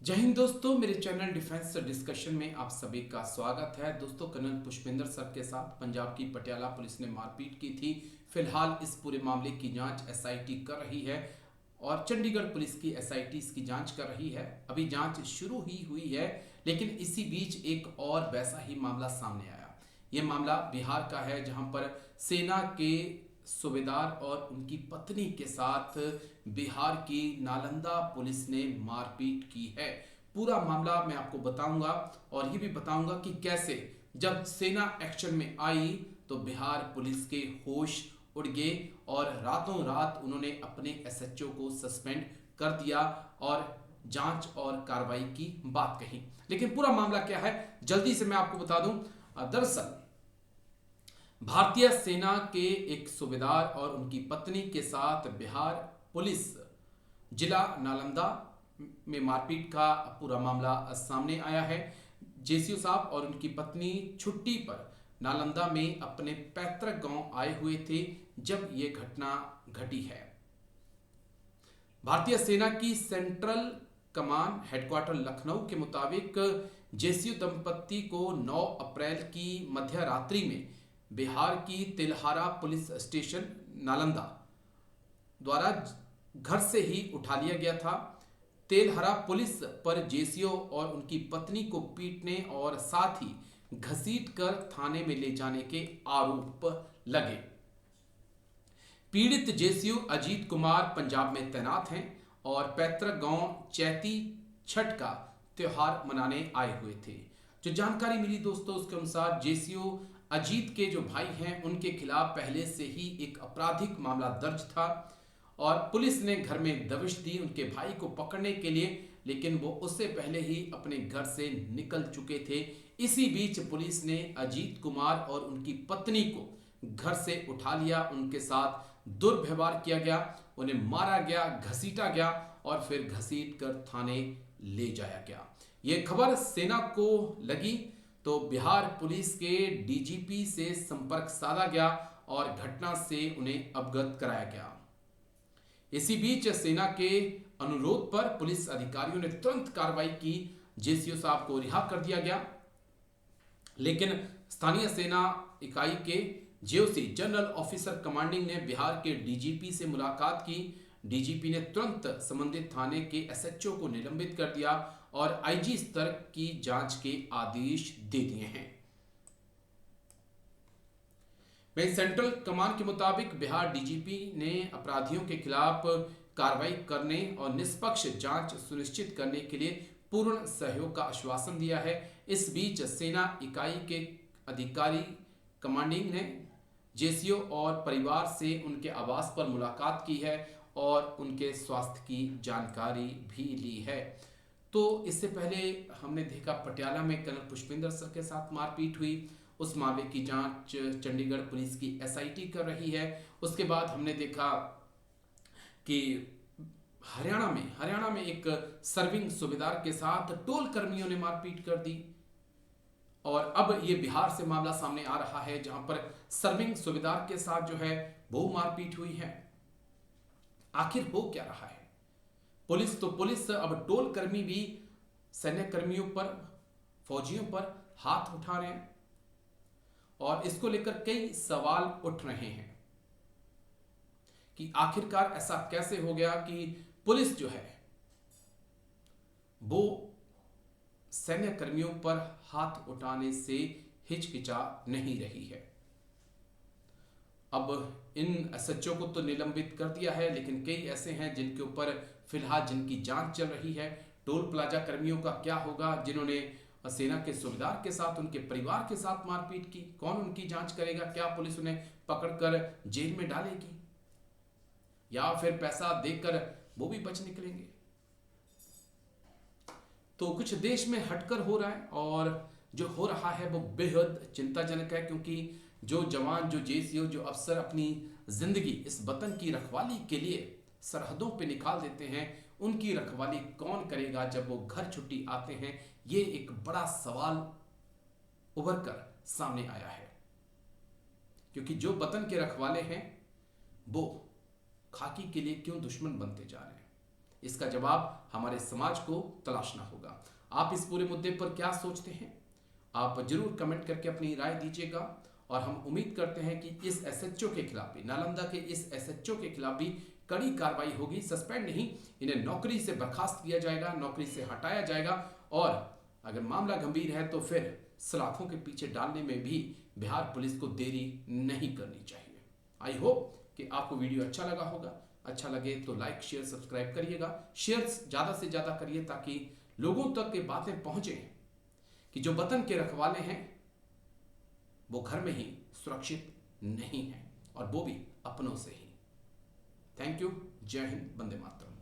जय हिंद दोस्तों, मेरे चैनल डिफेंस डिस्कशन में आप सभी का स्वागत है। दोस्तों, कर्नल पुष्पेंद्र सर के साथ पंजाब की पटियाला पुलिस ने मारपीट की थी। फिलहाल इस पूरे मामले की जांच एसआईटी कर रही है और चंडीगढ़ पुलिस की एसआईटी इसकी जांच कर रही है। अभी जांच शुरू ही हुई है, लेकिन इसी बीच एक और वैसा ही मामला सामने आया। ये मामला बिहार का है, जहां पर सेना के सूबेदार और उनकी पत्नी के साथ बिहार की नालंदा पुलिस ने मारपीट की है। पूरा मामला मैं आपको बताऊंगा और ये भी बताऊंगा कि कैसे जब सेना एक्शन में आई तो बिहार पुलिस के होश उड़ गए और रातों रात उन्होंने अपने एसएचओ को सस्पेंड कर दिया और जांच और कार्रवाई की बात कही। लेकिन पूरा मामला क्या है, जल्दी से मैं आपको बता दूं। दरअसल भारतीय सेना के एक सूबेदार और उनकी पत्नी के साथ बिहार पुलिस जिला नालंदा में मारपीट का पूरा मामला सामने आया है। जेसीओ साहब और उनकी पत्नी छुट्टी पर नालंदा में अपने पैतृक गांव आए हुए थे जब यह घटना घटी है। भारतीय सेना की सेंट्रल कमान हेडक्वार्टर लखनऊ के मुताबिक जेसीओ दंपत्ति को 9 अप्रैल की मध्य रात्रि में बिहार की तिलहारा पुलिस स्टेशन नालंदा द्वारा घर से ही उठा लिया गया था। तेलहरा पुलिस पर जेसीओ और उनकी पत्नी को पीटने और साथ ही घसीटकर थाने में ले जाने के आरोप लगे। पीड़ित जेसीओ अजीत कुमार पंजाब में तैनात हैं और पैतृक गांव चैती छठ का त्योहार मनाने आए हुए थे। जो जानकारी मिली दोस्तों, उसके अनुसार जेसीओ अजीत के जो भाई हैं उनके खिलाफ पहले से ही एक आपराधिक मामला दर्ज था और पुलिस ने घर में दबिश दी उनके भाई को पकड़ने के लिए, लेकिन वो उससे पहले ही अपने घर से निकल चुके थे। इसी बीच पुलिस ने अजीत कुमार और उनकी पत्नी को घर से उठा लिया, उनके साथ दुर्व्यवहार किया गया, उन्हें मारा गया, घसीटा गया और फिर घसीट कर थाने ले जाया गया। यह खबर सेना को लगी तो बिहार पुलिस के डीजीपी से संपर्क साधा गया और घटना से उन्हें अवगत कराया गया। इसी बीच सेना के अनुरोध पर पुलिस अधिकारियों ने तुरंत कार्रवाई की, जेसीओ साहब को रिहा कर दिया गया। लेकिन स्थानीय सेना इकाई के जेओसी जनरल ऑफिसर कमांडिंग ने बिहार के डीजीपी से मुलाकात की। डीजीपी ने तुरंत संबंधित थाने के एसएचओ को निलंबित कर दिया और आईजी स्तर की जांच के आदेश दे दिए हैं। वहीं सेंट्रल कमान के मुताबिक बिहार डीजीपी ने अपराधियों के खिलाफ कार्रवाई करने और निष्पक्ष जांच सुनिश्चित करने के लिए पूर्ण सहयोग का आश्वासन दिया है। इस बीच सेना इकाई के अधिकारी कमांडिंग ने जेसीओ और परिवार से उनके आवास पर मुलाकात की है और उनके स्वास्थ्य की जानकारी भी ली है। तो इससे पहले हमने देखा पटियाला में कर्नल पुष्पेंद्र सर के साथ मारपीट हुई, उस मामले की जांच चंडीगढ़ पुलिस की एसआईटी कर रही है। उसके बाद हमने देखा कि हरियाणा में एक सर्विंग सूबेदार के साथ टोल कर्मियों ने मारपीट कर दी और अब ये बिहार से मामला सामने आ रहा है, जहां पर सर्विंग सूबेदार के साथ जो है वो मारपीट हुई है। आखिर हो क्या रहा है? पुलिस अब टोल कर्मी भी सैन्य कर्मियों पर, फौजियों पर हाथ उठा रहे हैं और इसको लेकर कई सवाल उठ रहे हैं कि आखिरकार ऐसा कैसे हो गया कि पुलिस जो है वो सैन्य कर्मियों पर हाथ उठाने से हिचकिचा नहीं रही है। अब इन एसएचओ को तो निलंबित कर दिया है, लेकिन कई ऐसे हैं जिनके ऊपर फिलहाल जिनकी जांच चल रही है। टोल प्लाजा कर्मियों का क्या होगा जिन्होंने सेना के सूबेदार के साथ, उनके परिवार के साथ मारपीट की? कौन उनकी जांच करेगा? क्या पुलिस उन्हें पकड़कर जेल में डालेगी या फिर पैसा देकर वो भी बच निकलेंगे? तो कुछ देश में हटकर हो रहा है और जो हो रहा है वो बेहद चिंताजनक है, क्योंकि जो जवान, जो जेसीओ, जो अफसर अपनी जिंदगी इस वतन की रखवाली के लिए सरहदों पे निकाल देते हैं, उनकी रखवाली कौन करेगा जब वो घर छुट्टी आते हैं? ये एक बड़ा सवाल उभर कर सामने आया है, क्योंकि जो वतन के रखवाले हैं वो खाकी के लिए क्यों दुश्मन बनते जा रहे हैं? इसका जवाब हमारे समाज को तलाशना होगा। आप इस पूरे मुद्दे पर क्या सोचते हैं? आप जरूर कमेंट करके अपनी राय दीजिएगा और हम उम्मीद करते हैं कि इस एसएचओ के खिलाफ भी, नालंदा के इस एसएचओ के खिलाफ भी कड़ी कार्रवाई होगी। सस्पेंड नहीं, इन्हें नौकरी से बर्खास्त किया जाएगा, नौकरी से हटाया जाएगा और अगर मामला गंभीर है तो फिर सलाखों के पीछे डालने में भी बिहार पुलिस को देरी नहीं करनी चाहिए। आई होप कि आपको वीडियो अच्छा लगा होगा। अच्छा लगे तो लाइक शेयर सब्सक्राइब करिएगा। शेयर ज़्यादा से ज़्यादा करिए ताकि लोगों तक ये बातें पहुंचे कि जो वतन के रखवाले हैं वो घर में ही सुरक्षित नहीं है और वो भी अपनों से ही। Thank you. जय हिंद। वंदे मातरम।